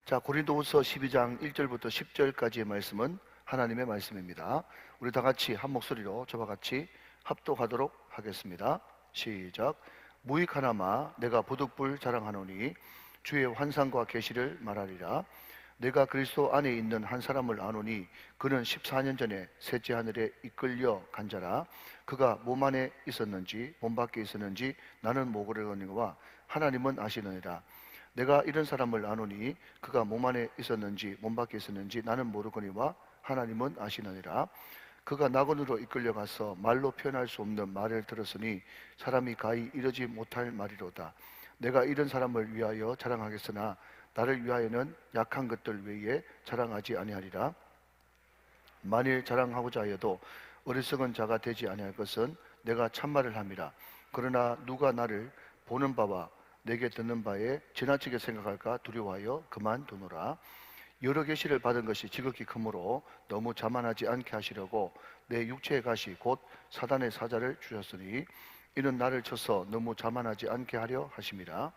자, 고린도후서 12장 1절부터 10절까지의 말씀은 하나님의 말씀입니다. 우리 다 같이 한 목소리로 저와 같이 합독하도록 하겠습니다. 시작. 무익 하나마 내가 부득불 자랑하노니 주의 환상과 계시를 말하리라. 내가 그리스도 안에 있는 한 사람을 아노니 그는 14년 전에 셋째 하늘에 이끌려 간 자라. 그가 몸 안에 있었는지 몸 밖에 있었는지 나는 모르거니와 하나님은 아시느니라. 내가 이런 사람을 아노니 그가 몸 안에 있었는지 몸 밖에 있었는지 나는 모르거니와 하나님은 아시느니라. 그가 낙원으로 이끌려가서 말로 표현할 수 없는 말을 들었으니 사람이 가히 이르지 못할 말이로다. 내가 이런 사람을 위하여 자랑하겠으나 나를 위하여는 약한 것들 외에 자랑하지 아니하리라. 만일 자랑하고자 하여도 어리석은 자가 되지 아니할 것은 내가 참말을 함이라. 그러나 누가 나를 보는 바와 내게 듣는 바에 지나치게 생각할까 두려워하여 그만두노라. 여러 계시를 받은 것이 지극히 크므로 너무 자만하지 않게 하시려고 내 육체의 가시 곧 사단의 사자를 주셨으니 이는 나를 쳐서 너무 자만하지 않게 하려 하심이라.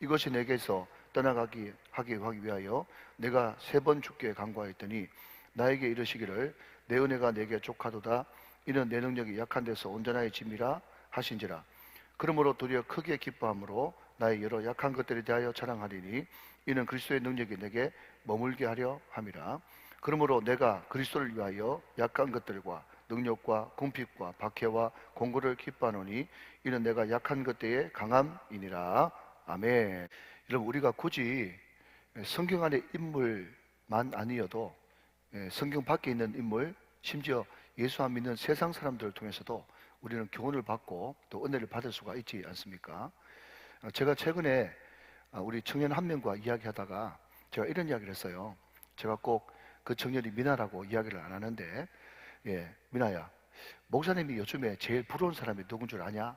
이것이 내게서 떠나가기 하기 위하여 내가 3번 주께 간구하였더니 나에게 이르시기를 내 은혜가 내게 족하도다. 이는 내 능력이 약한 데서 온전하의 짐이라 하신지라. 그러므로 도리어 크게 기뻐함으로 나의 여러 약한 것들에 대하여 자랑하리니 이는 그리스도의 능력이 내게 머물게 하려 함이라. 그러므로 내가 그리스도를 위하여 약한 것들과 능력과 궁핍과 박해와 공고를 기뻐하노니 이는 내가 약한 것 때의 강함이니라. 아멘. 여러분, 우리가 굳이 성경 안의 인물만 아니어도 성경 밖에 있는 인물, 심지어 예수 안 믿는 세상 사람들을 통해서도 우리는 교훈을 받고 또 은혜를 받을 수가 있지 않습니까? 제가 최근에 우리 청년 한 명과 이야기하다가 제가 이런 이야기를 했어요. 제가 꼭 그 청년이 미나라고 이야기를 안 하는데, 미나야, 목사님이 요즘에 제일 부러운 사람이 누군 줄 아냐?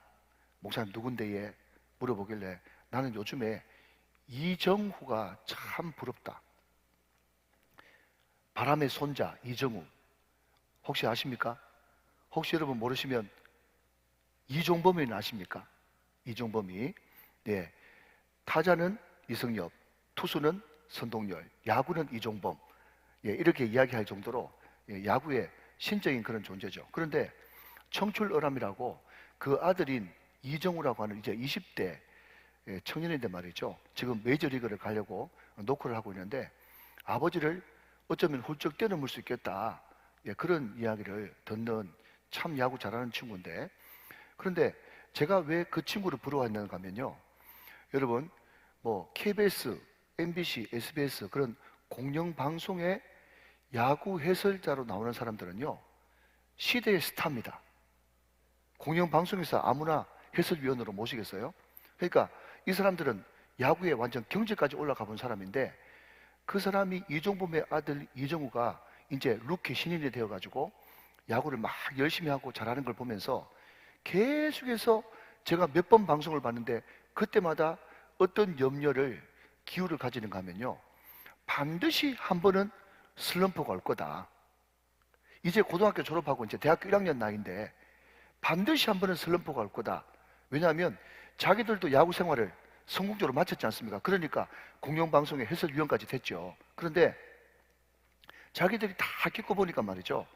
목사님 누군데? 물어보길래 나는 요즘에 이정후가 참 부럽다. 바람의 손자 이정후 혹시 아십니까? 혹시 여러분 모르시면 이종범이 아십니까? 이종범이. 네, 타자는 이승엽, 투수는 선동열, 야구는 이종범. 이렇게 이야기할 정도로 야구의 신적인 그런 존재죠. 그런데 청출어람이라고 그 아들인 이정우라고 하는 이제 20대 청년인데 말이죠. 지금 메이저리그를 가려고 노크를 하고 있는데 아버지를 어쩌면 훌쩍 뛰어넘을 수 있겠다. 그런 이야기를 듣는 참 야구 잘하는 친구인데, 그런데 제가 왜 그 친구를 부러워했는가 하면요, 여러분 뭐 KBS, MBC, SBS 그런 공영방송의 야구 해설자로 나오는 사람들은요 시대의 스타입니다. 공영방송에서 아무나 해설위원으로 모시겠어요? 그러니까 이 사람들은 야구에 완전 경제까지 올라가 본 사람인데, 그 사람이 이종범의 아들 이정우가 이제 루키 신인이 되어가지고 야구를 막 열심히 하고 잘하는 걸 보면서 계속해서 제가 몇 번 방송을 봤는데 그때마다 어떤 염려를 기울을 가지는가 하면요, 반드시 한 번은 슬럼프가 올 거다. 이제 고등학교 졸업하고 이제 대학교 1학년 나이인데 반드시 한 번은 슬럼프가 올 거다. 왜냐하면 자기들도 야구 생활을 성공적으로 마쳤지 않습니까? 그러니까 공영방송의 해설위원까지 됐죠. 그런데 자기들이 다 겪고 보니까 말이죠,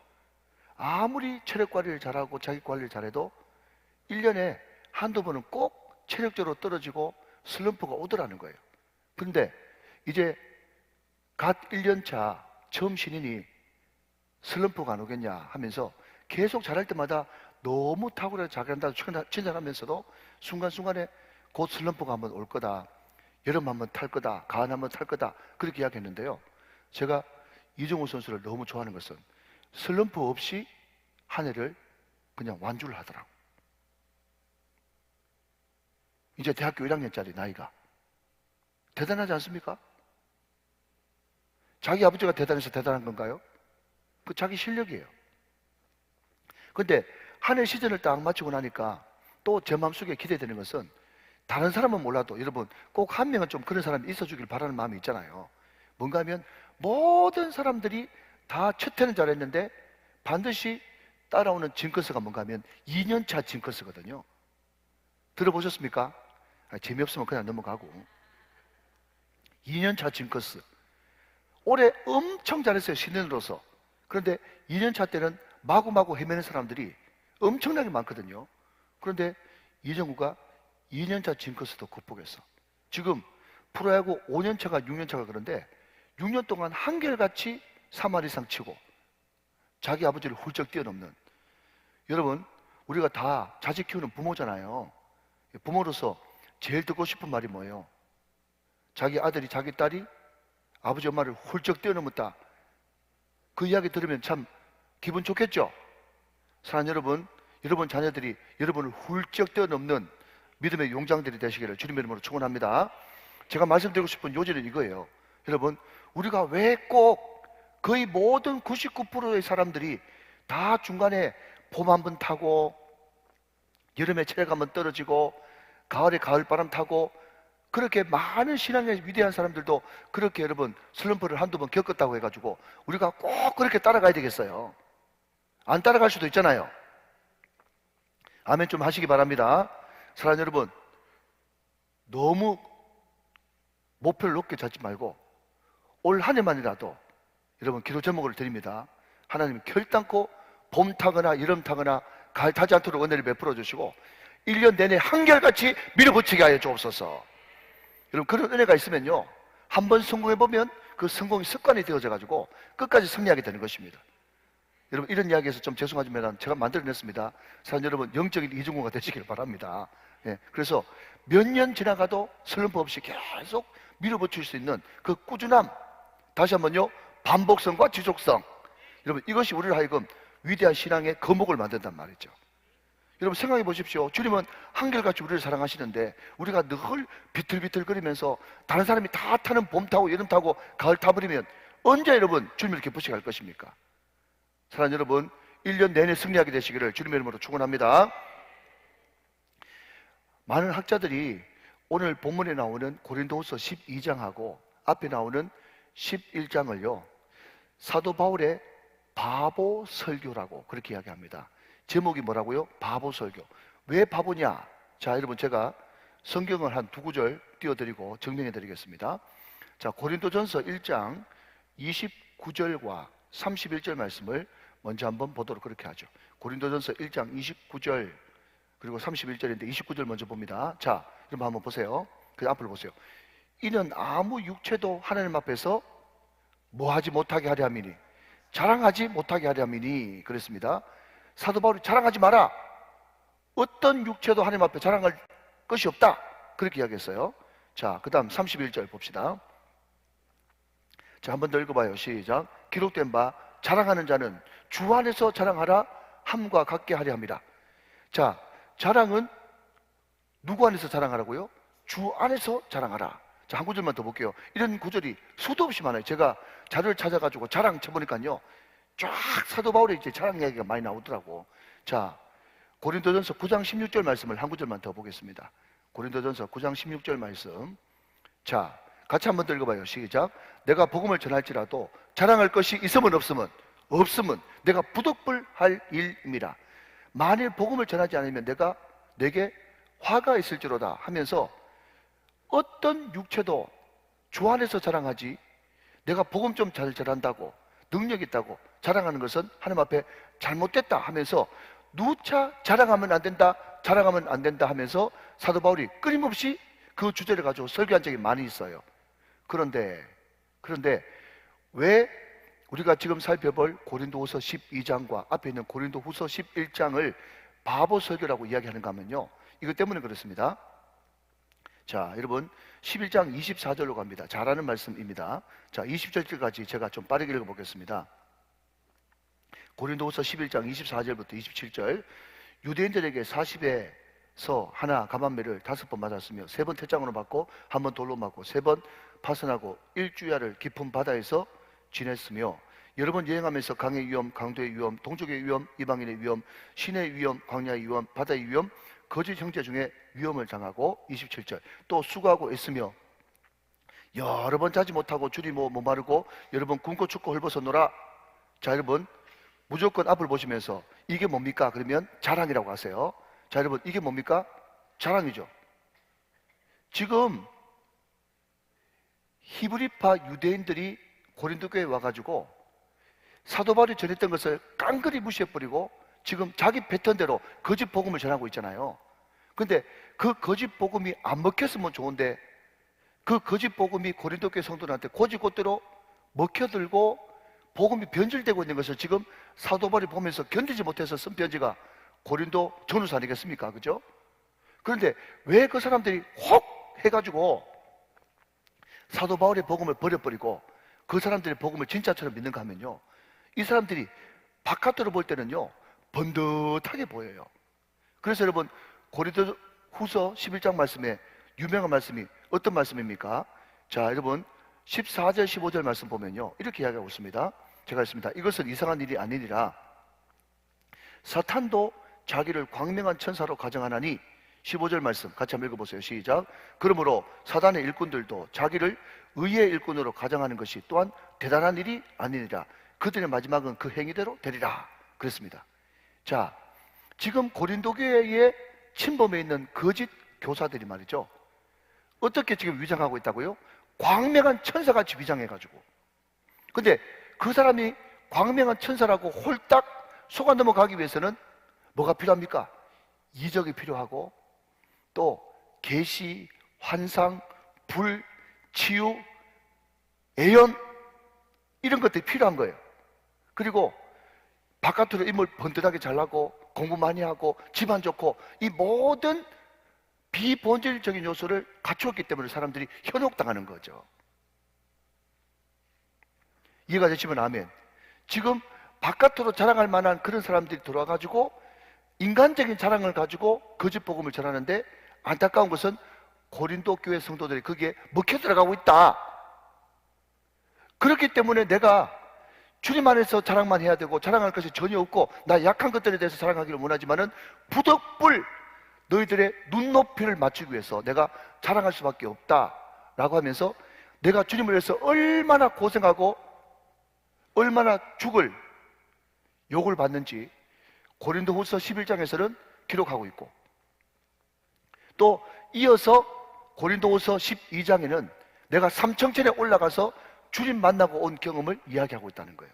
아무리 체력 관리를 잘하고 자기 관리를 잘해도 1년에 한두 번은 꼭 체력적으로 떨어지고 슬럼프가 오더라는 거예요. 그런데 이제 갓 1년 차 처음 신인이 슬럼프가 안 오겠냐 하면서 계속 잘할 때마다 너무 탁월하게 잘한다고 칭찬하면서도 순간순간에 곧 슬럼프가 한번 올 거다. 여름 한번 탈 거다. 가을 한번 탈 거다. 그렇게 이야기했는데요, 제가 이정우 선수를 너무 좋아하는 것은 슬럼프 없이 한 해를 그냥 완주를 하더라고. 이제 대학교 1학년짜리 나이가 대단하지 않습니까? 자기 아버지가 대단해서 대단한 건가요? 그 자기 실력이에요. 근데 한 해 시즌을 딱 마치고 나니까 또 제 마음속에 기대되는 것은, 다른 사람은 몰라도 여러분 꼭 한 명은 좀 그런 사람이 있어주길 바라는 마음이 있잖아요. 뭔가 하면 모든 사람들이 다 첫 해는 잘했는데 반드시 따라오는 징크스가 뭔가 하면 2년차 징크스거든요. 들어보셨습니까? 재미없으면 그냥 넘어가고. 2년차 징크스. 올해 엄청 잘했어요, 신인으로서. 그런데 2년차 때는 마구마구 헤매는 사람들이 엄청나게 많거든요. 그런데 이정우가 2년차 징크스도 극복했어. 지금 프로야구 5년차가 6년차가 그런데 6년 동안 한결같이 3할 이상 치고 자기 아버지를 훌쩍 뛰어넘는, 여러분 우리가 다 자식 키우는 부모잖아요. 부모로서 제일 듣고 싶은 말이 뭐예요? 자기 아들이 자기 딸이 아버지 엄마를 훌쩍 뛰어넘었다. 그 이야기 들으면 참 기분 좋겠죠? 사랑하는 여러분, 여러분 자녀들이 여러분을 훌쩍 뛰어넘는 믿음의 용장들이 되시기를 주님의 이름으로 축원합니다. 제가 말씀드리고 싶은 요지는 이거예요. 여러분, 우리가 왜 꼭 거의 모든 99%의 사람들이 다 중간에 봄 한 번 타고 여름에 체력 한번 떨어지고 가을에 가을바람 타고, 그렇게 많은 신앙의 위대한 사람들도 그렇게 여러분 슬럼프를 한두 번 겪었다고 해가지고 우리가 꼭 그렇게 따라가야 되겠어요? 안 따라갈 수도 있잖아요. 아멘 좀 하시기 바랍니다. 사랑하는 여러분, 너무 목표를 높게 잡지 말고 올 한 해만이라도 여러분 기도 제목을 드립니다. 하나님 결단코 봄 타거나 여름 타거나 가을 타지 않도록 은혜를 베풀어 주시고 1년 내내 한결같이 밀어붙이게 하여 주옵소서. 여러분 그런 은혜가 있으면요, 한번 성공해보면 그 성공이 습관이 되어져 가지고 끝까지 승리하게 되는 것입니다. 여러분 이런 이야기에서 좀 죄송하지만 제가 만들어냈습니다. 사랑 여러분, 영적인 이중구가 되시길 바랍니다. 그래서 몇 년 지나가도 슬럼프 없이 계속 밀어붙일 수 있는 그 꾸준함, 다시 한번요, 반복성과 지속성, 여러분 이것이 우리를 하여금 위대한 신앙의 거목을 만든단 말이죠. 여러분 생각해 보십시오. 주님은 한결같이 우리를 사랑하시는데 우리가 늘 비틀비틀거리면서 다른 사람이 다 타는 봄 타고 여름 타고 가을 타버리면 언제 여러분 주님을 기쁘시게 할 것입니까? 사랑하는 여러분, 1년 내내 승리하게 되시기를 주님의 이름으로 축원합니다. 많은 학자들이 오늘 본문에 나오는 고린도후서 12장하고 앞에 나오는 11장을요 사도 바울의 바보 설교라고 그렇게 이야기합니다. 제목이 뭐라고요? 바보 설교. 왜 바보냐? 자, 여러분 제가 성경을 한 두 구절 띄워드리고 증명해 드리겠습니다. 자, 고린도전서 1장 29절과 31절 말씀을 먼저 한번 보도록 그렇게 하죠. 고린도전서 1장 29절 그리고 31절인데 29절 먼저 봅니다. 자, 여러분 한번 보세요. 그 앞을 보세요. 이는 아무 육체도 하나님 앞에서 뭐 하지 못하게 하려 함이니, 자랑하지 못하게 하려 함이니 그랬습니다. 사도 바울이 자랑하지 마라, 어떤 육체도 하나님 앞에 자랑할 것이 없다, 그렇게 이야기했어요. 자, 그 다음 31절 봅시다. 자, 한 번 더 읽어봐요. 시작. 기록된 바 자랑하는 자는 주 안에서 자랑하라 함과 같게 하려 함이라. 자, 자랑은 누구 안에서 자랑하라고요? 주 안에서 자랑하라. 자, 한 구절만 더 볼게요. 이런 구절이 수도 없이 많아요. 제가 자료를 찾아가지고 자랑 쳐보니까요 쫙 사도 바울의 이제 자랑 이야기가 많이 나오더라고. 자, 고린도전서 9장 16절 말씀을 한 구절만 더 보겠습니다. 고린도전서 9장 16절 말씀. 자, 같이 한번 더 읽어봐요. 시작. 내가 복음을 전할지라도 자랑할 것이 있으면 없으면 내가 부득불할 일입니다. 만일 복음을 전하지 않으면 내게 화가 있을지로다 하면서 어떤 육체도 주 안에서 자랑하지, 내가 복음 좀 잘 전한다고 능력 있다고 자랑하는 것은 하나님 앞에 잘못됐다 하면서 누차 자랑하면 안 된다 하면서 사도 바울이 끊임없이 그 주제를 가지고 설교한 적이 많이 있어요. 그런데 왜 우리가 지금 살펴볼 고린도후서 12장과 앞에 있는 고린도후서 11장을 바보 설교라고 이야기하는가 하면요, 이것 때문에 그렇습니다. 자, 여러분 11장 24절로 갑니다. 잘하는 말씀입니다. 자, 20절까지 제가 좀 빠르게 읽어보겠습니다. 고린도후서 11장 24절부터 27절. 유대인들에게 40에서 하나 감한매를 5번 맞았으며 3번 태장으로 맞고 1번 돌로 맞고 3번 파선하고 1주야를 깊은 바다에서 지냈으며 여러 번 여행하면서 강의 위험, 강도의 위험, 동족의 위험, 이방인의 위험, 신의 위험, 광야의 위험, 바다의 위험, 거짓 형제 중에 위험을 당하고 27절. 또 수고하고 애쓰며 여러 번 자지 못하고 줄이 마르고 여러 번 굶고 춥고 헐벗어 놀아. 자, 여러분 무조건 앞을 보시면서 이게 뭡니까? 그러면 자랑이라고 하세요. 자, 여러분 이게 뭡니까? 자랑이죠. 지금 히브리파 유대인들이 고린도 교회에 와가지고 사도 바울이 전했던 것을 깡그리 무시해버리고 지금 자기 패턴대로 거짓 복음을 전하고 있잖아요. 근데 그 거짓 복음이 안 먹혔으면 좋은데 그 거짓 복음이 고린도 교회 성도들한테 곧이곧대로 먹혀들고 복음이 변질되고 있는 것을 지금 사도 바울이 보면서 견디지 못해서 쓴 편지가 고린도 전후서 아니겠습니까? 그죠? 그런데 왜 그 사람들이 혹 해가지고 사도 바울의 복음을 버려버리고 그 사람들의 복음을 진짜처럼 믿는가 하면요, 이 사람들이 바깥으로 볼 때는요 번듯하게 보여요. 그래서 여러분 고린도 후서 11장 말씀에 유명한 말씀이 어떤 말씀입니까? 자, 여러분 14절 15절 말씀 보면요 이렇게 이야기하고 있습니다. 제가 했습니다. 이것은 이상한 일이 아니니라 사탄도 자기를 광명한 천사로 가정하나니. 15절 말씀 같이 한번 읽어보세요. 시작. 그러므로 사단의 일꾼들도 자기를 의의 일꾼으로 가정하는 것이 또한 대단한 일이 아니니라. 그들의 마지막은 그 행위대로 되리라 그랬습니다. 자, 지금 고린도 교회에 침범해 있는 거짓 교사들이 말이죠, 어떻게 지금 위장하고 있다고요? 광명한 천사같이 위장해가지고. 근데 그 사람이 광명한 천사라고 홀딱 속아 넘어가기 위해서는 뭐가 필요합니까? 이적이 필요하고 또 계시, 환상, 불, 치유, 예언 이런 것들이 필요한 거예요. 그리고 바깥으로 인물 번듯하게 잘나고 공부 많이 하고 집안 좋고 이 모든 비본질적인 요소를 갖추었기 때문에 사람들이 현혹당하는 거죠. 이해가 되시면 아멘. 지금 바깥으로 자랑할 만한 그런 사람들이 들어와가지고 인간적인 자랑을 가지고 거짓 복음을 전하는데 안타까운 것은 고린도 교회 성도들이 거기에 먹혀 들어가고 있다. 그렇기 때문에 내가 주님 안에서 자랑만 해야 되고 자랑할 것이 전혀 없고 나 약한 것들에 대해서 자랑하기를 원하지만은 부득불 너희들의 눈높이를 맞추기 위해서 내가 자랑할 수밖에 없다라고 하면서 내가 주님을 위해서 얼마나 고생하고 얼마나 죽을 욕을 받는지 고린도후서 11장에서는 기록하고 있고, 또 이어서 고린도후서 12장에는 내가 삼청천에 올라가서 주님 만나고 온 경험을 이야기하고 있다는 거예요.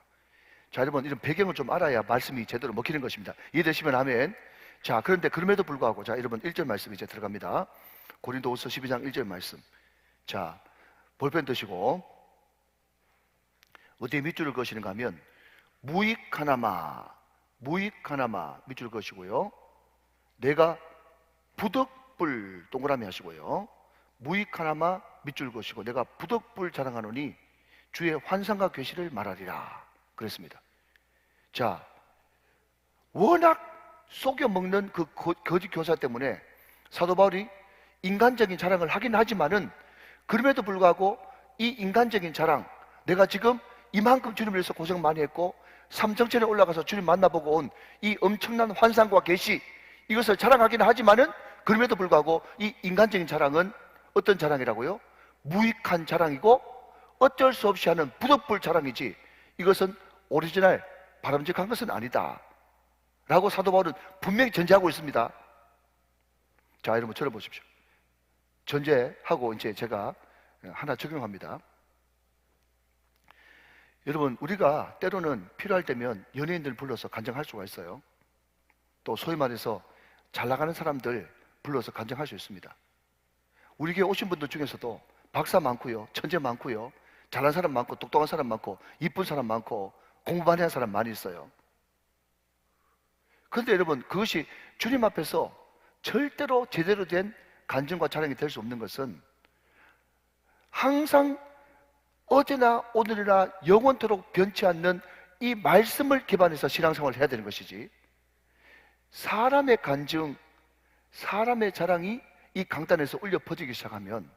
자, 여러분 이런 배경을 좀 알아야 말씀이 제대로 먹히는 것입니다. 이해되시면 아멘. 자, 그런데 그럼에도 불구하고 자, 여러분 1절 말씀 이제 들어갑니다. 고린도후서 12장 1절 말씀. 자, 볼펜 드시고 어디에 밑줄을 그으시는가 하면 무익하나마 밑줄 그으시고요. 내가 부득불 동그라미 하시고요. 무익하나마 밑줄 그으시고 내가 부득불 자랑하노니 주의 환상과 계시를 말하리라 그랬습니다. 자, 워낙 속여먹는 그 거짓 교사 때문에 사도 바울이 인간적인 자랑을 하긴 하지만은 그럼에도 불구하고 이 인간적인 자랑, 내가 지금 이만큼 주님을 위해서 고생 많이 했고 삼청천에 올라가서 주님 만나보고 온 이 엄청난 환상과 계시, 이것을 자랑하기는 하지만은 그럼에도 불구하고 이 인간적인 자랑은 어떤 자랑이라고요? 무익한 자랑이고 어쩔 수 없이 하는 부득불 자랑이지 이것은 오리지널 바람직한 것은 아니다 라고 사도 바울은 분명히 전제하고 있습니다. 자, 여러분 저를 보십시오. 전제하고 이제 제가 하나 적용합니다. 여러분 우리가 때로는 필요할 때면 연예인들 불러서 간증할 수가 있어요. 또 소위 말해서 잘 나가는 사람들 불러서 간증할 수 있습니다. 우리 교회 오신 분들 중에서도 박사 많고요, 천재 많고요, 잘난 사람 많고 똑똑한 사람 많고 이쁜 사람 많고 공부 많이 한 사람 많이 있어요. 그런데 여러분 그것이 주님 앞에서 절대로 제대로 된 간증과 자랑이 될 수 없는 것은 항상 어제나 오늘이나 영원토록 변치 않는 이 말씀을 기반해서 신앙생활을 해야 되는 것이지, 사람의 간증, 사람의 자랑이 이 강단에서 울려 퍼지기 시작하면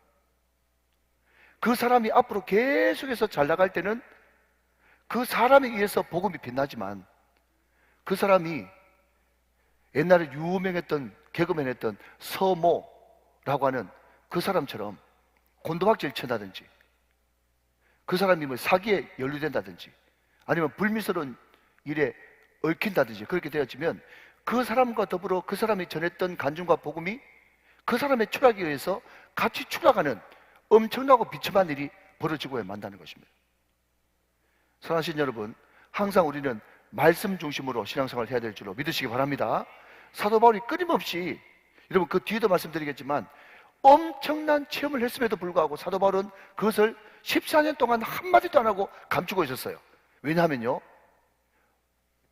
그 사람이 앞으로 계속해서 잘 나갈 때는 그 사람에 의해서 복음이 빛나지만 그 사람이 옛날에 유명했던 개그맨 했던 서모라고 하는 그 사람처럼 곤도박질 친다든지 그 사람이 뭐 사기에 연루된다든지 아니면 불미스러운 일에 얽힌다든지 그렇게 되어지면 그 사람과 더불어 그 사람이 전했던 간증과 복음이 그 사람의 추락에 의해서 같이 추락하는 엄청나고 비참한 일이 벌어지고 만다는 것입니다. 사랑하신 여러분, 항상 우리는 말씀 중심으로 신앙생활을 해야 될 줄로 믿으시기 바랍니다. 사도 바울이 끊임없이, 여러분 그 뒤에도 말씀드리겠지만 엄청난 체험을 했음에도 불구하고 사도 바울은 그것을 14년 동안 한마디도 안 하고 감추고 있었어요. 왜냐하면요,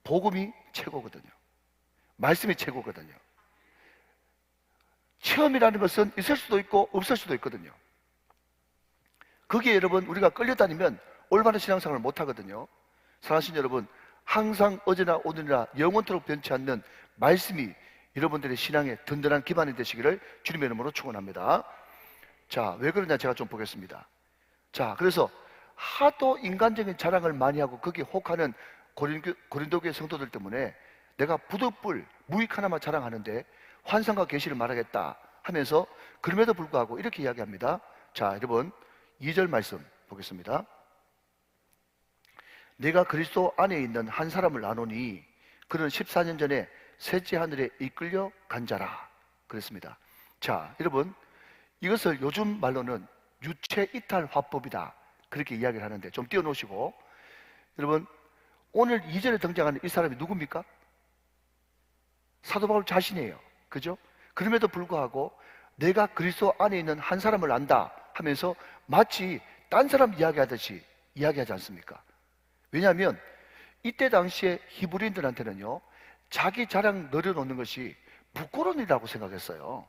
복음이 최고거든요. 말씀이 최고거든요. 체험이라는 것은 있을 수도 있고 없을 수도 있거든요. 거기에 여러분 우리가 끌려다니면 올바른 신앙생활을 못하거든요. 사랑하신 여러분, 항상 어제나 오늘이나 영원토록 변치 않는 말씀이 여러분들의 신앙의 든든한 기반이 되시기를 주님의 이름으로 축원합니다. 자, 왜 그러냐 제가 좀 보겠습니다. 자, 그래서 하도 인간적인 자랑을 많이 하고 거기에 혹하는 고린도교의 성도들 때문에 내가 부득불 무익 하나만 자랑하는데 환상과 계시를 말하겠다 하면서 그럼에도 불구하고 이렇게 이야기합니다. 자, 여러분 2절 말씀 보겠습니다. 내가 그리스도 안에 있는 한 사람을 아노니 그는 14년 전에 셋째 하늘에 이끌려 간 자라 그랬습니다. 자, 여러분 이것을 요즘 말로는 유체 이탈 화법이다 그렇게 이야기를 하는데 좀 띄워놓으시고, 여러분 오늘 2절에 등장하는 이 사람이 누굽니까? 사도 바울 자신이에요. 그죠? 그럼에도 불구하고 내가 그리스도 안에 있는 한 사람을 안다 하면서 마치 딴 사람 이야기하듯이 이야기하지 않습니까? 왜냐하면 이때 당시에 히브리인들한테는요, 자기 자랑 늘어놓는 것이 부끄러운 일이라고 생각했어요.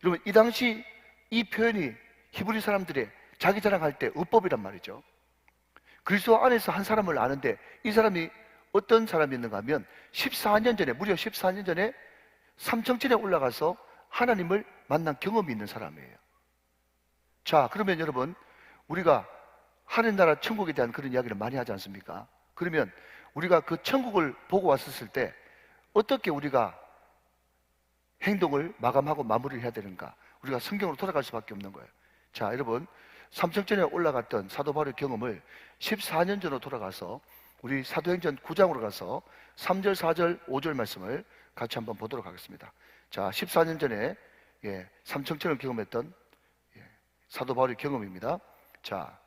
여러분 이 당시 이 표현이 히브리 사람들의 자기 자랑할 때 어법이란 말이죠. 그리스도 안에서 한 사람을 아는데 이 사람이 어떤 사람이었는가 하면 14년 전에, 무려 14년 전에 삼층천에 올라가서 하나님을 만난 경험이 있는 사람이에요. 자, 그러면 여러분 우리가 하늘나라 천국에 대한 그런 이야기를 많이 하지 않습니까? 그러면 우리가 그 천국을 보고 왔었을 때 어떻게 우리가 행동을 마감하고 마무리를 해야 되는가? 우리가 성경으로 돌아갈 수밖에 없는 거예요. 자, 여러분 삼층천에 올라갔던 사도 바울의 경험을 14년 전으로 돌아가서 우리 사도행전 9장으로 가서 3절, 4절, 5절 말씀을 같이 한번 보도록 하겠습니다. 자, 14년 전에 삼층천을 경험했던 사도 바울의 경험입니다. 자,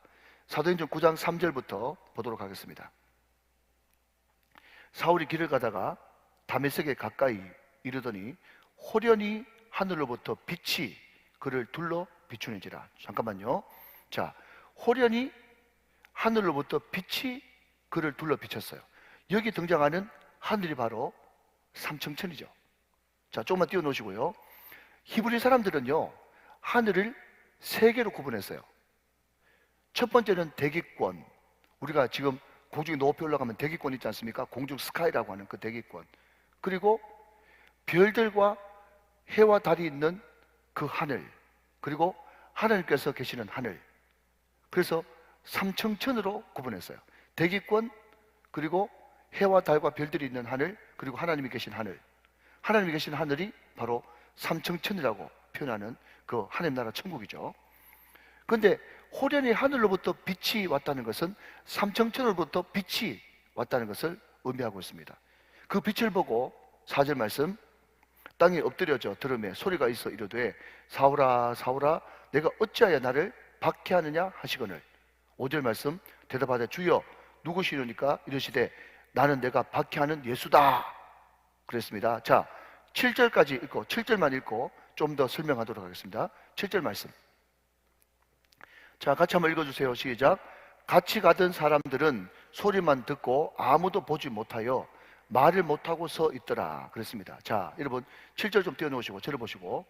사도행전 9장 3절부터 보도록 하겠습니다. 사울이 길을 가다가 다메섹에 가까이 이르더니 호련히 하늘로부터 빛이 그를 둘러 비추는지라. 잠깐만요. 자, 호련히 하늘로부터 빛이 그를 둘러 비쳤어요. 여기 등장하는 하늘이 바로 삼층천이죠. 자, 조금만 띄워놓으시고요. 히브리 사람들은요, 하늘을 세 개로 구분했어요. 첫 번째는 대기권. 우리가 지금 공중에 높이 올라가면 대기권 있지 않습니까? 공중 스카이라고 하는 그 대기권. 그리고 별들과 해와 달이 있는 그 하늘. 그리고 하나님께서 계시는 하늘. 그래서 삼층천으로 구분했어요. 대기권, 그리고 해와 달과 별들이 있는 하늘, 그리고 하나님이 계신 하늘. 하나님이 계신 하늘이 바로 삼층천이라고 표현하는 그 하나님 나라 천국이죠. 그런데 호련히 하늘로부터 빛이 왔다는 것은 삼층천으로부터 빛이 왔다는 것을 의미하고 있습니다. 그 빛을 보고 4절 말씀, 땅에 엎드려져 들음에 소리가 있어 이르되 사울아 사울아 내가 어찌하여 나를 박해하느냐 하시거늘. 5절 말씀, 대답하되 주여 누구시려니까 이르시되 나는 내가 박해하는 예수다 그랬습니다. 자, 7절까지 읽고 7절만 읽고 좀 더 설명하도록 하겠습니다. 7절 말씀, 자, 같이 한번 읽어주세요. 시작. 같이 가던 사람들은 소리만 듣고 아무도 보지 못하여 말을 못하고 서 있더라 그랬습니다. 자, 여러분 7절 좀 띄워놓으시고 저를 보시고,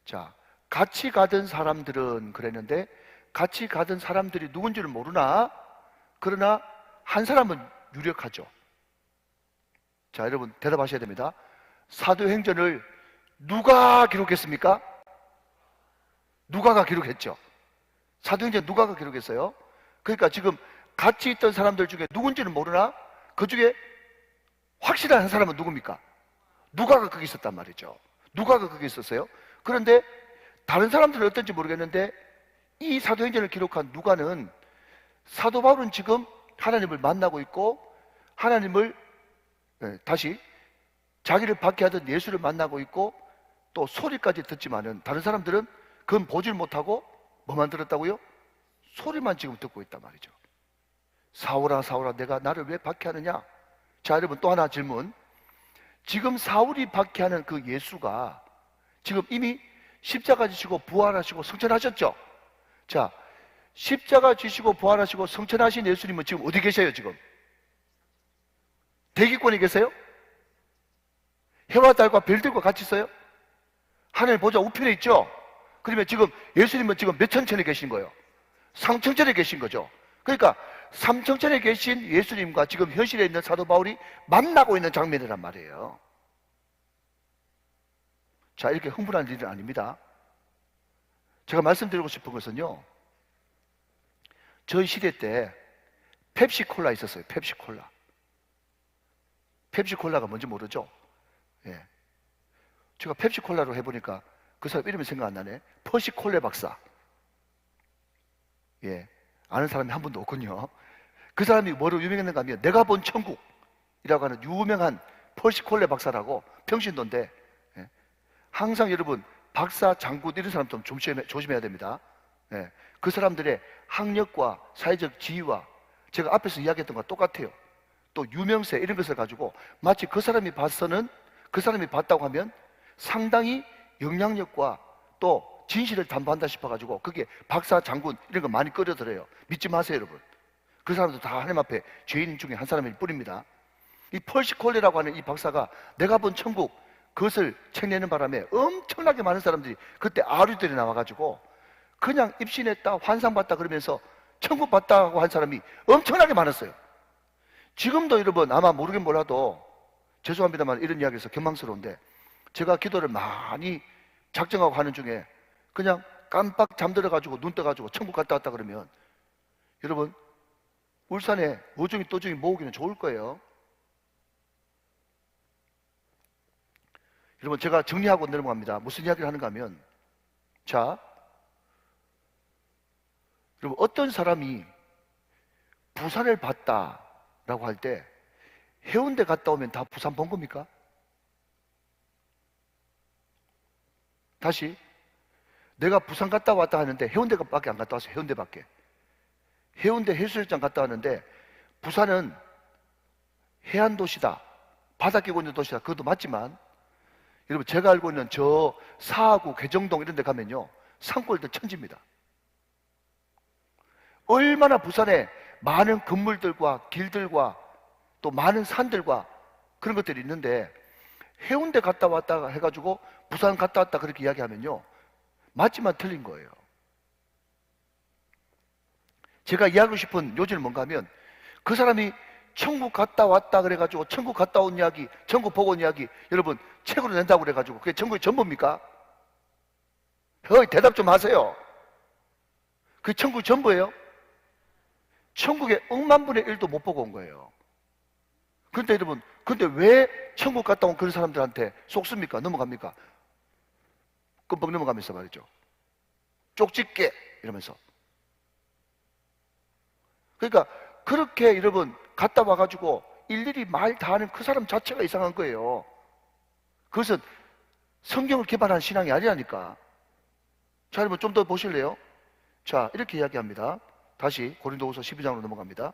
자, 같이 가던 사람들은 그랬는데 같이 가던 사람들이 누군지를 모르나? 그러나 한 사람은 유력하죠. 자, 여러분 대답하셔야 됩니다. 사도행전을 누가 기록했습니까? 누가가 기록했죠. 사도행전 누가가 기록했어요. 그러니까 지금 같이 있던 사람들 중에 누군지는 모르나 그 중에 확실한 한 사람은 누굽니까? 누가가 거기 있었단 말이죠. 누가가 거기 있었어요. 그런데 다른 사람들은 어떤지 모르겠는데 이 사도행전을 기록한 누가는 사도 바울은 지금 하나님을 만나고 있고 하나님을 다시 자기를 박해하던 예수를 만나고 있고 또 소리까지 듣지만은 다른 사람들은 그건 보질 못하고 뭐만 들었다고요? 소리만 지금 듣고 있단 말이죠. 사울아 사울아 내가 나를 왜 박해하느냐? 자, 여러분 또 하나 질문. 지금 사울이 박해하는 그 예수가 지금 이미 십자가 지시고 부활하시고 성천하셨죠? 자, 십자가 지시고 부활하시고 성천하신 예수님은 지금 어디 계세요? 지금 대기권에 계세요? 해와 달과 별들과 같이 있어요? 하늘 보좌 우편에 있죠? 그러면 지금 예수님은 지금 몇 천천에 계신 거예요? 상천천에 계신 거죠. 그러니까 삼천천에 계신 예수님과 지금 현실에 있는 사도 바울이 만나고 있는 장면이란 말이에요. 자, 이렇게 흥분한 일은 아닙니다. 제가 말씀드리고 싶은 것은요, 저희 시대 때 펩시콜라 있었어요. 펩시콜라. 펩시콜라가 뭔지 모르죠? 예. 제가 펩시콜라로 해보니까 그 사람 이름이 생각 안 나네. 퍼시콜레 박사. 예. 아는 사람이 한 분도 없군요. 그 사람이 뭐로 유명했는가 하면 내가 본 천국이라고 하는 유명한 퍼시콜레 박사라고 평신도인데, 예. 항상 여러분 박사, 장군 이런 사람 좀 조심해야 됩니다. 예. 그 사람들의 학력과 사회적 지위와 제가 앞에서 이야기했던 것과 똑같아요. 또 유명세 이런 것을 가지고 마치 그 사람이 봤서는 그 사람이 봤다고 하면 상당히 영향력과 또 진실을 담보한다 싶어가지고 그게 박사, 장군 이런 거 많이 끌어들여요. 믿지 마세요, 여러분. 그 사람도 다 하나님 앞에 죄인 중에 한 사람일 뿐입니다. 이 펄시콜레라고 하는 이 박사가 내가 본 천국 그것을 책 내는 바람에 엄청나게 많은 사람들이 그때 아류들이 나와가지고 그냥 입신했다, 환상봤다 그러면서 천국 봤다고 한 사람이 엄청나게 많았어요. 지금도 여러분 아마 모르긴 몰라도 죄송합니다만 이런 이야기에서 경망스러운데 제가 기도를 많이 작정하고 하는 중에 그냥 깜빡 잠들어가지고 눈 떠가지고 천국 갔다 왔다 그러면 여러분 울산에 오중이 또중이 모으기는 좋을 거예요. 여러분 제가 정리하고 내려갑니다. 무슨 이야기를 하는가 하면 자, 여러분 어떤 사람이 부산을 봤다라고 할 때 해운대 갔다 오면 다 부산 본 겁니까? 다시 내가 부산 갔다 왔다 하는데 해운대밖에 안 갔다 왔어요. 해운대밖에. 해운대 해수욕장 갔다 왔는데 부산은 해안도시다, 바다 끼고 있는 도시다, 그것도 맞지만 여러분 제가 알고 있는 저 사하구, 개정동 이런 데 가면요 산골들 천지입니다. 얼마나 부산에 많은 건물들과 길들과 또 많은 산들과 그런 것들이 있는데 해운대 갔다 왔다 해가지고 부산 갔다 왔다 그렇게 이야기하면요 맞지만 틀린 거예요. 제가 이야기하고 싶은 요지는 뭔가 하면 그 사람이 천국 갔다 왔다 그래가지고 천국 갔다 온 이야기, 천국 보고 온 이야기 여러분 책으로 낸다고 그래가지고 그게 천국의 전부입니까? 대답 좀 하세요. 그게 천국의 전부예요? 천국의 억만분의 1도 못 보고 온 거예요. 그런데 여러분, 근데 왜 천국 갔다 온 그런 사람들한테 속습니까? 넘어갑니까? 끔뻑 넘어가면서 말이죠. 쪽집게 이러면서. 그러니까 그렇게 여러분 갔다 와가지고 일일이 말 다 하는 그 사람 자체가 이상한 거예요. 그것은 성경을 기반한 신앙이 아니라니까. 자, 여러분 좀 더 보실래요? 자, 이렇게 이야기합니다. 다시 고린도후서 12장으로 넘어갑니다.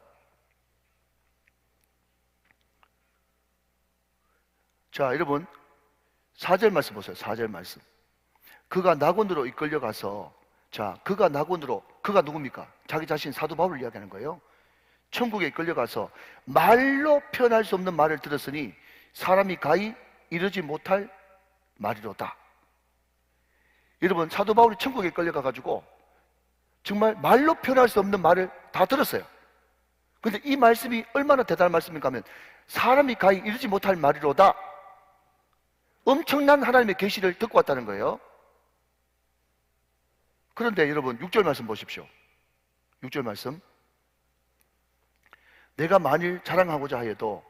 자, 여러분 4절 말씀 보세요. 4절 말씀. 그가 낙원으로 이끌려가서 자, 그가 낙원으로, 그가 누굽니까? 자기 자신 사도 바울을 이야기하는 거예요. 천국에 이끌려가서 말로 표현할 수 없는 말을 들었으니 사람이 가히 이르지 못할 말이로다. 여러분 사도 바울이 천국에 이끌려가가지고 정말 말로 표현할 수 없는 말을 다 들었어요. 그런데 이 말씀이 얼마나 대단한 말씀인가 하면 사람이 가히 이르지 못할 말이로다. 엄청난 하나님의 계시를 듣고 왔다는 거예요. 그런데 여러분 6절 말씀 보십시오. 6절 말씀. 내가 만일 자랑하고자 하여도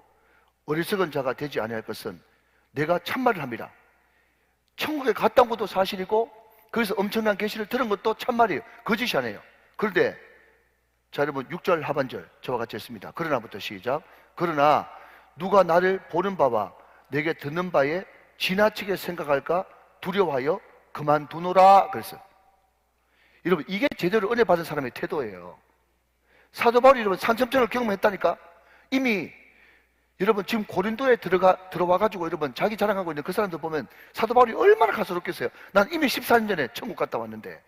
어리석은 자가 되지 아니할 것은 내가 참말을 합니다. 천국에 갔다 온 것도 사실이고 그래서 엄청난 계시를 들은 것도 참말이에요. 거짓이 아니에요. 그런데 자, 여러분 6절 하반절 저와 같이 했습니다. 그러나부터 시작. 그러나 누가 나를 보는 바와 내게 듣는 바에 지나치게 생각할까 두려워하여 그만두노라 그랬어요. 여러분, 이게 제대로 은혜 받은 사람의 태도예요. 사도 바울이 여러분 산점증을 경험했다니까. 이미 여러분 지금 고린도에 들어와가지고 여러분 자기 자랑하고 있는 그 사람들 보면 사도 바울이 얼마나 가소롭겠어요. 난 이미 14년 전에 천국 갔다 왔는데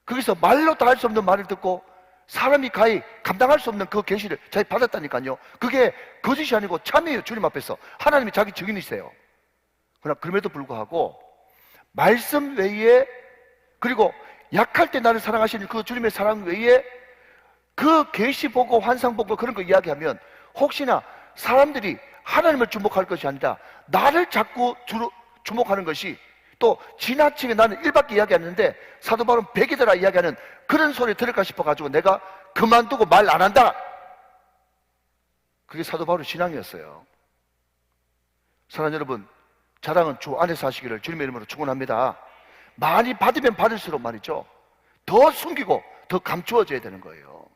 거기서 말로 다 할 수 없는 말을 듣고 사람이 가히 감당할 수 없는 그 계시를 자기 받았다니까요. 그게 거짓이 아니고 참이에요. 주님 앞에서 하나님이 자기 증인이세요. 그러나 그럼에도 불구하고 말씀 외에, 그리고 약할 때 나를 사랑하시는 그 주님의 사랑 외에 그 계시 보고 환상 보고 그런 거 이야기하면 혹시나 사람들이 하나님을 주목할 것이 아니라 나를 자꾸 주목하는 것이, 또 지나치게 나는 1밖에 이야기 안 했는데 사도 바울은 100이더라 이야기하는 그런 소리 들을까 싶어가지고 내가 그만두고 말 안 한다. 그게 사도 바울의 신앙이었어요. 사랑하는 여러분, 자랑은 주 안에서 하시기를 주님의 이름으로 축원합니다. 많이 받으면 받을수록 말이죠, 더 숨기고 더 감추어져야 되는 거예요.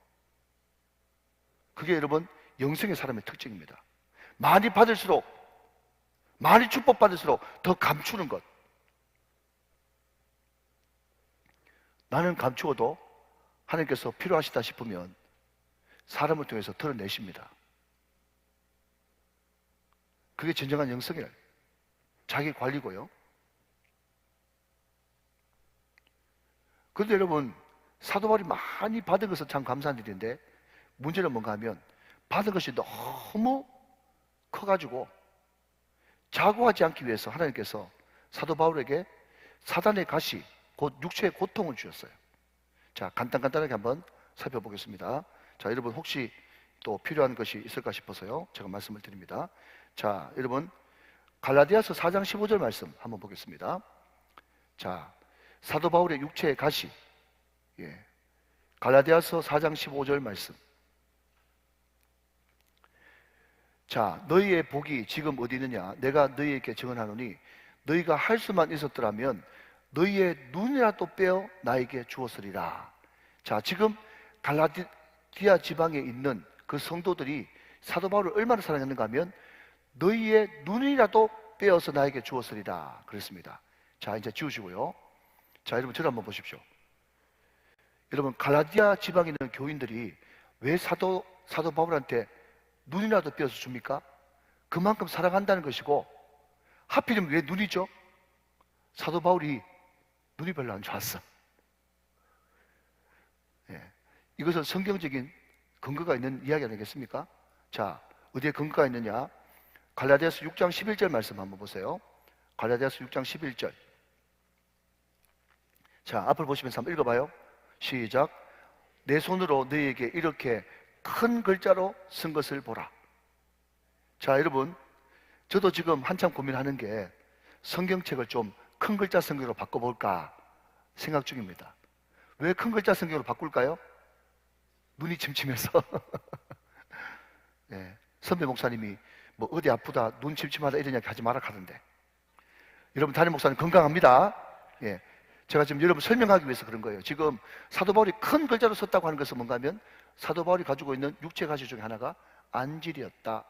그게 여러분 영성의 사람의 특징입니다. 많이 받을수록, 많이 축복받을수록 더 감추는 것. 나는 감추어도 하나님께서 필요하시다 싶으면 사람을 통해서 드러내십니다. 그게 진정한 영성이에요. 자기 관리고요. 그런데 여러분, 사도 바울이 많이 받은 것은 참 감사한 일인데 문제는 뭔가 하면 받은 것이 너무 커가지고 자고하지 않기 위해서 하나님께서 사도 바울에게 사단의 가시, 곧 육체의 고통을 주셨어요. 자, 간단하게 한번 살펴보겠습니다. 자, 여러분 혹시 또 필요한 것이 있을까 싶어서요, 제가 말씀을 드립니다. 자, 여러분 갈라디아서 4장 15절 말씀 한번 보겠습니다. 자, 사도 바울의 육체의 가시, 갈라디아서 4장 15절 말씀. 자, 너희의 복이 지금 어디 있느냐? 내가 너희에게 증언하노니 너희가 할 수만 있었더라면 너희의 눈이라도 빼어 나에게 주었으리라. 자, 지금 갈라디아 지방에 있는 그 성도들이 사도 바울을 얼마나 사랑했는가 하면 너희의 눈이라도 빼어서 나에게 주었으리라 그랬습니다. 자, 이제 지우시고요. 자, 여러분 저를 한번 보십시오. 여러분, 갈라디아 지방에 있는 교인들이 왜 사도 바울한테 눈이라도 빼어서 줍니까? 그만큼 사랑한다는 것이고, 하필이면 왜 눈이죠? 사도 바울이 눈이 별로 안 좋았어. 이것은 성경적인 근거가 있는 이야기 아니겠습니까? 자, 어디에 근거가 있느냐? 갈라디아서 6장 11절 말씀 한번 보세요. 갈라디아서 6장 11절. 자, 앞을 보시면서 한번 읽어봐요. 시작. 내 손으로 너희에게 이렇게 큰 글자로 쓴 것을 보라. 자, 여러분, 저도 지금 한참 고민하는 게 성경책을 좀 큰 글자 성경으로 바꿔볼까 생각 중입니다. 왜 큰 글자 성경으로 바꿀까요? 눈이 침침해서. 선배 목사님이 뭐 어디 아프다, 눈 침침하다 이런 이야기 하지 마라 하던데, 여러분 담임 목사님 건강합니다. 제가 지금 여러분 설명하기 위해서 그런 거예요. 지금 사도 바울이 큰 글자로 썼다고 하는 것은 뭔가 하면 사도 바울이 가지고 있는 육체 가시 중에 하나가 안질이었다.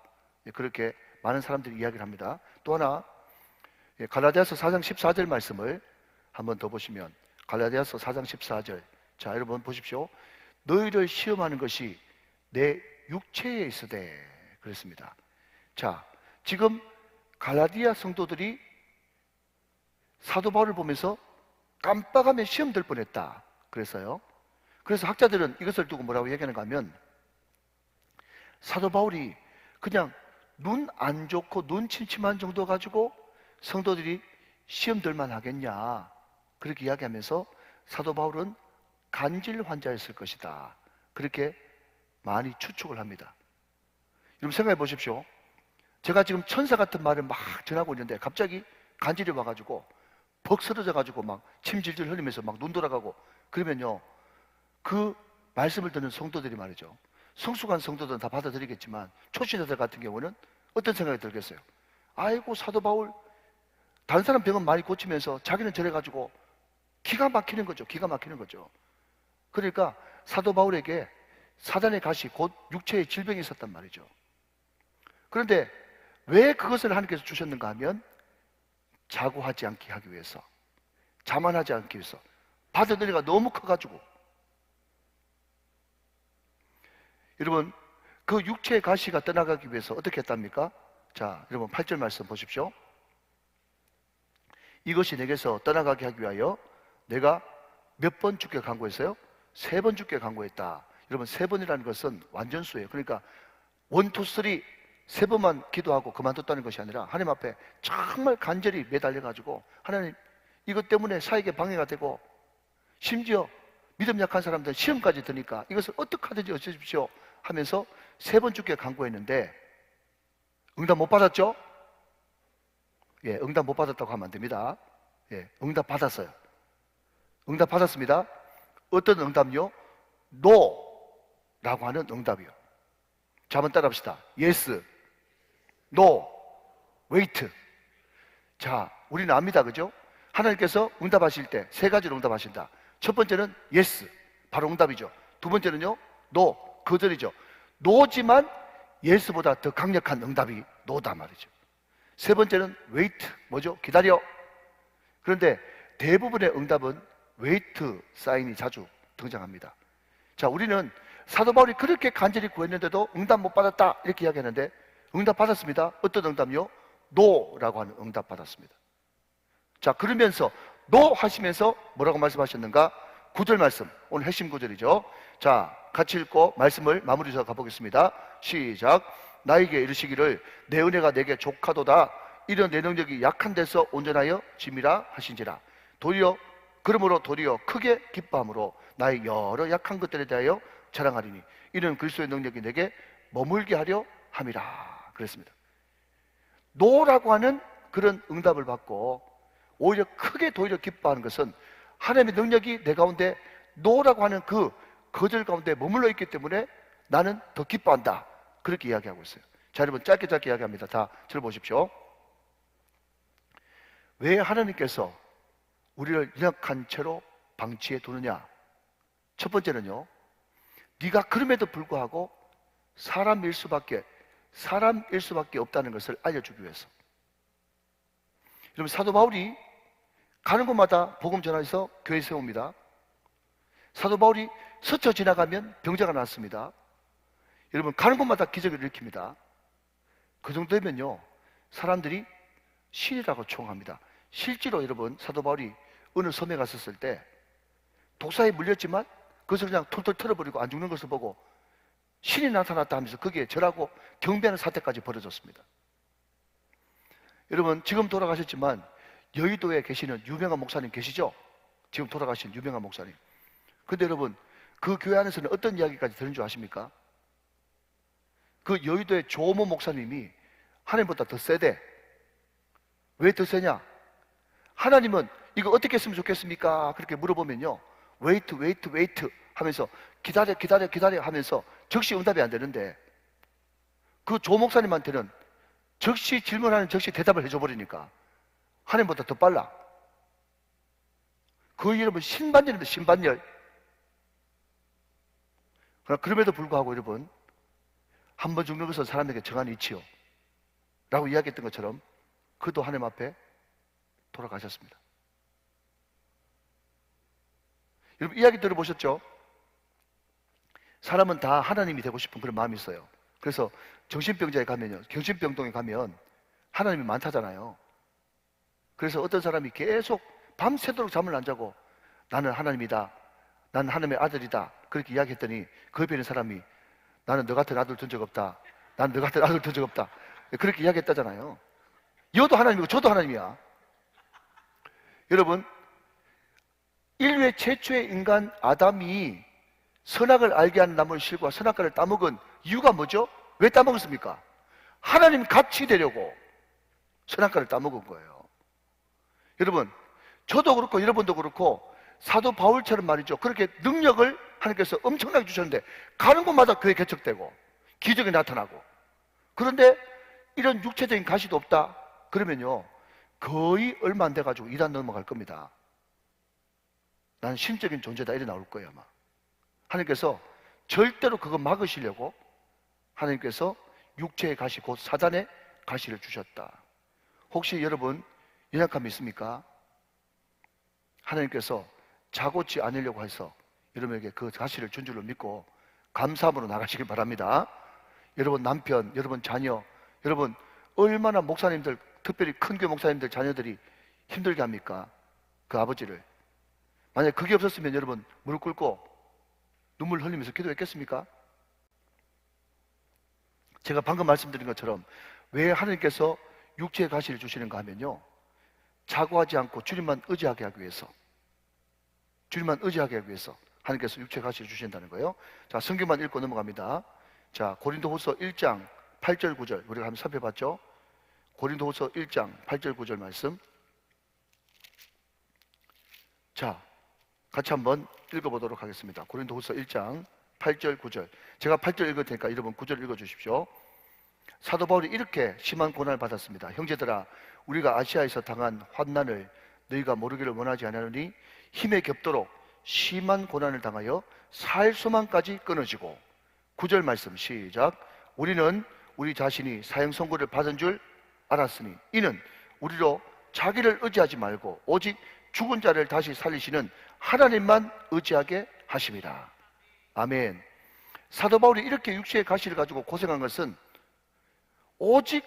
그렇게 많은 사람들이 이야기를 합니다. 또 하나, 갈라디아서 4장 14절 말씀을 한번 더 보시면, 갈라디아서 4장 14절. 자, 여러분 보십시오. 너희를 시험하는 것이 내 육체에 있으되 그랬습니다. 자, 지금 갈라디아 성도들이 사도 바울을 보면서 깜빡하면 시험 들 뻔했다 그랬어요. 그래서 학자들은 이것을 두고 뭐라고 얘기하는가 하면, 사도 바울이 그냥 눈 안 좋고 눈 침침한 정도 가지고 성도들이 시험 들만 하겠냐, 그렇게 이야기하면서 사도 바울은 간질 환자였을 것이다, 그렇게 많이 추측을 합니다. 여러분 생각해 보십시오. 제가 지금 천사 같은 말을 막 전하고 있는데 갑자기 간질이 와가지고 벅 쓰러져가지고 막 침 질질 흘리면서 막 눈 돌아가고 그러면요, 그 말씀을 듣는 성도들이 말이죠, 성숙한 성도들은 다 받아들이겠지만 초신자들 같은 경우는 어떤 생각이 들겠어요? 아이고, 사도 바울 다른 사람 병은 많이 고치면서 자기는 저래가지고 기가 막히는 거죠. 기가 막히는 거죠. 그러니까 사도 바울에게 사단의 가시, 곧 육체의 질병이 있었단 말이죠. 그런데 왜 그것을 하나님께서 주셨는가 하면 자고하지 않게 하기 위해서, 자만하지 않기 위해서, 받은 은혜가 너무 커가지고. 여러분, 그 육체의 가시가 떠나가기 위해서 어떻게 했답니까? 자, 여러분 8절 말씀 보십시오. 이것이 내게서 떠나가게 하기 위하여 내가 몇 번 주께 간구했어요? 3번 주께 간구했다. 여러분, 3번이라는 것은 완전수예요. 그러니까 1, 2, 3 3번만 기도하고 그만뒀다는 것이 아니라 하나님 앞에 정말 간절히 매달려가지고, 하나님 이것 때문에 사역에 방해가 되고, 심지어 믿음 약한 사람들은 시험까지 드니까 이것을 어떻게 하든지 어쩌십시오 하면서 3번 주께 간구했는데 응답 못 받았죠? 예, 응답 못 받았다고 하면 안 됩니다. 예, 응답 받았어요. 응답 받았습니다. 어떤 응답요? NO라고 하는 응답이요. 자, 한번 따라 합시다. Yes, No, Wait. 자, 우리는 압니다, 그죠? 하나님께서 응답하실 때 3가지로 응답하신다. 첫 번째는 Yes, 바로 응답이죠. 두 번째는요, No, 거절이죠. No지만 Yes보다 더 강력한 응답이 No다 말이죠. 세 번째는 wait, 뭐죠? 기다려. 그런데 대부분의 응답은 wait 사인이 자주 등장합니다. 자, 우리는 사도 바울이 그렇게 간절히 구했는데도 응답 못 받았다 이렇게 이야기하는데, 응답 받았습니다. 어떤 응답이요? no라고 하는 응답 받았습니다. 자, 그러면서 no 하시면서 뭐라고 말씀하셨는가? 9절 말씀, 오늘 핵심 구절이죠. 자, 같이 읽고 말씀을 마무리해서 가보겠습니다. 시작. 나에게 이르시기를 내 은혜가 내게 족하도다. 이런 내 능력이 약한 데서 온전하여 짐이라 하신지라. 그러므로 도리어 크게 기뻐함으로 나의 여러 약한 것들에 대하여 자랑하리니 이는 그리스도의 능력이 내게 머물게 하려 함이라. 그랬습니다. 노라고 하는 그런 응답을 받고 오히려 크게 도리어 기뻐하는 것은 하나님의 능력이 내 가운데 노라고 하는 그 거절 가운데 머물러 있기 때문에 나는 더 기뻐한다. 그렇게 이야기하고 있어요. 자, 여러분 짧게 이야기합니다. 다 들어보십시오. 왜 하나님께서 우리를 연약한 채로 방치해 두느냐? 첫 번째는요, 네가 그럼에도 불구하고 사람일 수밖에 없다는 것을 알려주기 위해서. 여러분, 사도 바울이 가는 곳마다 복음 전하여서 교회 세웁니다. 사도 바울이 스쳐 지나가면 병자가 났습니다. 여러분, 가는 곳마다 기적을 일으킵니다. 그 정도면요, 사람들이 신이라고 총합니다. 실제로 여러분, 사도 바울이 어느 섬에 갔었을 때 독사에 물렸지만 그것을 그냥 툴툴 털어버리고 안 죽는 것을 보고 신이 나타났다 하면서 거기에 절하고 경배하는 사태까지 벌어졌습니다. 여러분, 지금 돌아가셨지만 여의도에 계시는 유명한 목사님 계시죠? 지금 돌아가신 유명한 목사님. 근데 여러분, 그 교회 안에서는 어떤 이야기까지 들은 줄 아십니까? 그 여의도의 조모 목사님이 하나님보다 더 세대. 왜 더 세냐? 하나님은 이거 어떻게 했으면 좋겠습니까? 그렇게 물어보면요, wait 하면서 기다려 하면서 즉시 응답이 안 되는데, 그 조 목사님한테는 즉시 질문하는 즉시 대답을 해줘 버리니까 하나님보다 더 빨라. 그 여러분 신반열입니다. 신반열. 그러나 그럼에도 불구하고 여러분, 한 번 죽는 것은 사람에게 정한 이치요 라고 이야기했던 것처럼 그도 하나님 앞에 돌아가셨습니다. 여러분, 이야기 들어보셨죠? 사람은 다 하나님이 되고 싶은 그런 마음이 있어요. 그래서 정신병자에 가면요, 정신병동에 가면 하나님이 많다잖아요. 그래서 어떤 사람이 계속 밤새도록 잠을 안 자고 나는 하나님이다, 나는 하나님의 아들이다 그렇게 이야기했더니 그 옆에 있는 사람이 나는 너 같은 아들 둔 적 없다, 나는 너 같은 아들 둔 적 없다 그렇게 이야기했다잖아요. 여도 하나님이고 저도 하나님이야. 여러분, 인류의 최초의 인간 아담이 선악을 알게 하는 나무의 실과 선악과를 따먹은 이유가 뭐죠? 왜 따먹었습니까? 하나님 같이 되려고 선악과를 따먹은 거예요. 여러분, 저도 그렇고 여러분도 그렇고 사도 바울처럼 말이죠, 그렇게 능력을 하나님께서 엄청나게 주셨는데 가는 곳마다 교회 개척되고 기적이 나타나고, 그런데 이런 육체적인 가시도 없다 그러면요, 거의 얼마 안 돼가지고 이단 넘어갈 겁니다. 나는 신적인 존재다 이래 나올 거예요 아마. 하나님께서 절대로 그거 막으시려고 하나님께서 육체의 가시, 곧 사단의 가시를 주셨다. 혹시 여러분 연약함이 있습니까? 하나님께서 자고치 않으려고 해서 여러분에게 그 사실을 준 줄로 믿고 감사함으로 나가시길 바랍니다. 여러분 남편, 여러분 자녀, 여러분 얼마나 목사님들, 특별히 큰 교회 목사님들 자녀들이 힘들게 합니까? 그 아버지를. 만약 그게 없었으면 여러분 무릎 꿇고 눈물 흘리면서 기도했겠습니까? 제가 방금 말씀드린 것처럼 왜 하나님께서 육체의 가시를 주시는가 하면요, 자고하지 않고 주님만 의지하게 하기 위해서, 주님만 의지하게 하기 위해서 하나님께서 육체의 가시를 주신다는 거예요. 자, 성경만 읽고 넘어갑니다. 자, 고린도후서 1장 8절 9절 우리가 한번 살펴봤죠. 고린도후서 1장 8절 9절 말씀. 자, 같이 한번 읽어보도록 하겠습니다. 고린도후서 1장 8절 9절. 제가 8절 읽을 테니까 여러분 9절 읽어주십시오. 사도 바울이 이렇게 심한 고난을 받았습니다. 형제들아, 우리가 아시아에서 당한 환난을 너희가 모르기를 원하지 않으니 힘에 겹도록 심한 고난을 당하여 살 수만까지 끊어지고. 9절 말씀 시작. 우리는 우리 자신이 사형 선고를 받은 줄 알았으니 이는 우리로 자기를 의지하지 말고 오직 죽은 자를 다시 살리시는 하나님만 의지하게 하심이라. 아멘. 사도 바울이 이렇게 육체의 가시를 가지고 고생한 것은 오직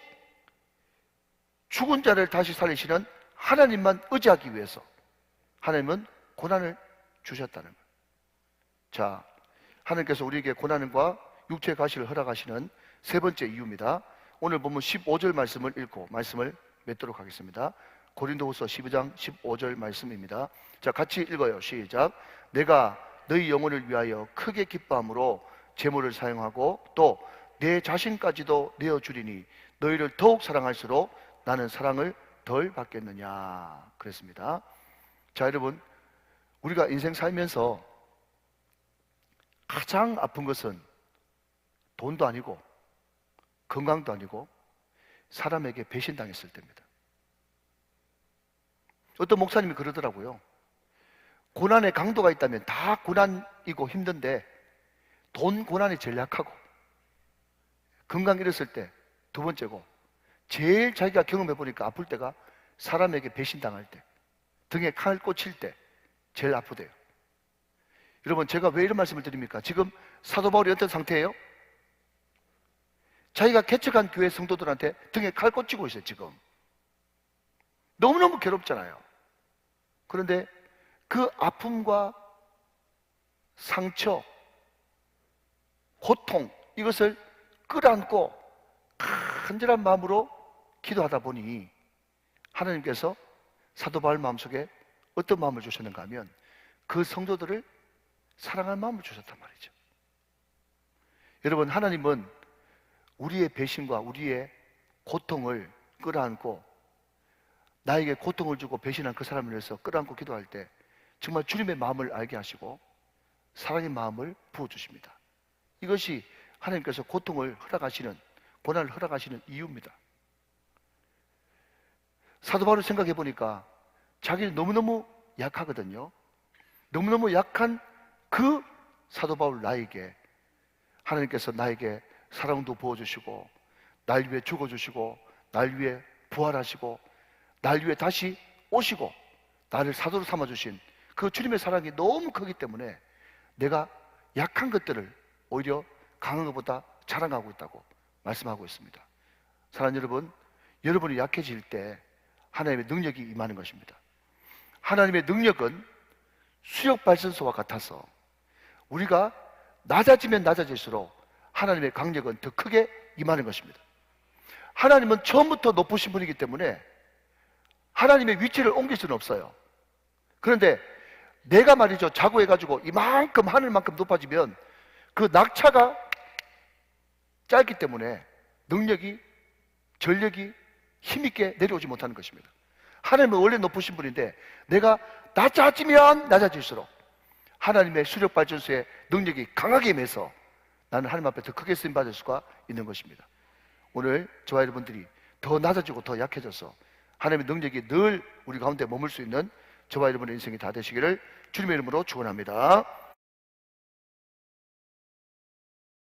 죽은 자를 다시 살리시는 하나님만 의지하기 위해서 하나님은 고난을 주셨다는 거예요. 자, 하나님께서 우리에게 고난과 육체의 가시를 허락하시는 세 번째 이유입니다. 오늘 보면 15절 말씀을 읽고 말씀을 맺도록 하겠습니다. 고린도후서 12장 15절 말씀입니다. 자, 같이 읽어요. 시작. 내가 너희 영혼을 위하여 크게 기뻐함으로 재물을 사용하고 또 내 자신까지도 내어주리니 너희를 더욱 사랑할수록 나는 사랑을 덜 받겠느냐 그랬습니다. 자, 여러분, 우리가 인생 살면서 가장 아픈 것은 돈도 아니고 건강도 아니고 사람에게 배신당했을 때입니다. 어떤 목사님이 그러더라고요. 고난의 강도가 있다면 다 고난이고 힘든데 돈 고난이 제일 약하고 건강 잃었을 때 두 번째고 제일 자기가 경험해 보니까 아플 때가 사람에게 배신당할 때, 등에 칼 꽂힐 때 제일 아프대요. 여러분, 제가 왜 이런 말씀을 드립니까? 지금 사도 바울이 어떤 상태예요? 자기가 개척한 교회 성도들한테 등에 칼 꽂히고 있어요. 지금 너무너무 괴롭잖아요. 그런데 그 아픔과 상처, 고통, 이것을 끌어안고 간절한 마음으로 기도하다 보니 하나님께서 사도 바울 마음속에 어떤 마음을 주셨는가 하면 그 성도들을 사랑할 마음을 주셨단 말이죠. 여러분, 하나님은 우리의 배신과 우리의 고통을 끌어안고 나에게 고통을 주고 배신한 그 사람을 위해서 끌어안고 기도할 때 정말 주님의 마음을 알게 하시고 사랑의 마음을 부어주십니다. 이것이 하나님께서 고통을 허락하시는, 고난을 허락하시는 이유입니다. 사도 바울을 생각해 보니까 자기는 너무너무 약하거든요. 너무너무 약한 그 사도 바울 나에게 하나님께서 나에게 사랑도 부어주시고 날 위해 죽어주시고 날 위해 부활하시고 날 위해 다시 오시고 나를 사도로 삼아주신 그 주님의 사랑이 너무 크기 때문에 내가 약한 것들을 오히려 강한 것보다 자랑하고 있다고 말씀하고 있습니다. 사랑하는 여러분, 여러분이 약해질 때 하나님의 능력이 임하는 것입니다. 하나님의 능력은 수력 발전소와 같아서 우리가 낮아지면 낮아질수록 하나님의 강력은 더 크게 임하는 것입니다. 하나님은 처음부터 높으신 분이기 때문에 하나님의 위치를 옮길 수는 없어요. 그런데 내가 말이죠, 자고 해가지고 이만큼 하늘만큼 높아지면 그 낙차가 짧기 때문에 능력이, 전력이 힘있게 내려오지 못하는 것입니다. 하나님은 원래 높으신 분인데 내가 낮아지면 낮아질수록 하나님의 수력 발전소의 능력이 강하게 임해서 나는 하나님 앞에 더 크게 쓰임받을 수가 있는 것입니다. 오늘 저와 여러분들이 더 낮아지고 더 약해져서 하나님의 능력이 늘 우리 가운데 머물 수 있는 저와 여러분의 인생이 다 되시기를 주님의 이름으로 축원합니다.